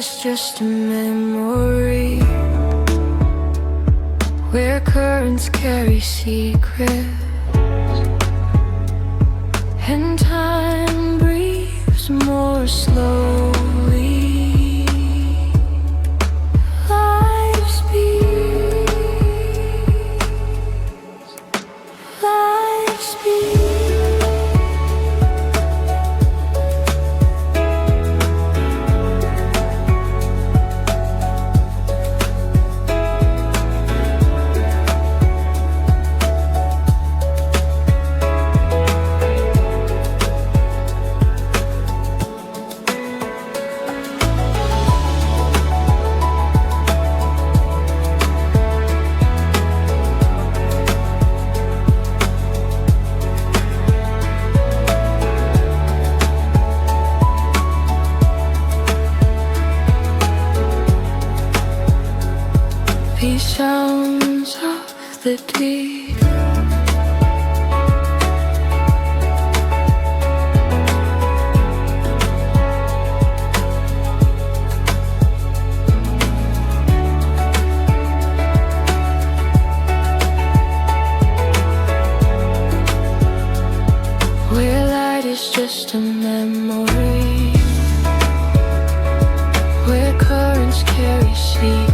is just a memory, where currents carry secrets, and time breathes more slowly. Life speeds, life speeds. These sounds of the deep, where light is just a memory, where currents carry secrets,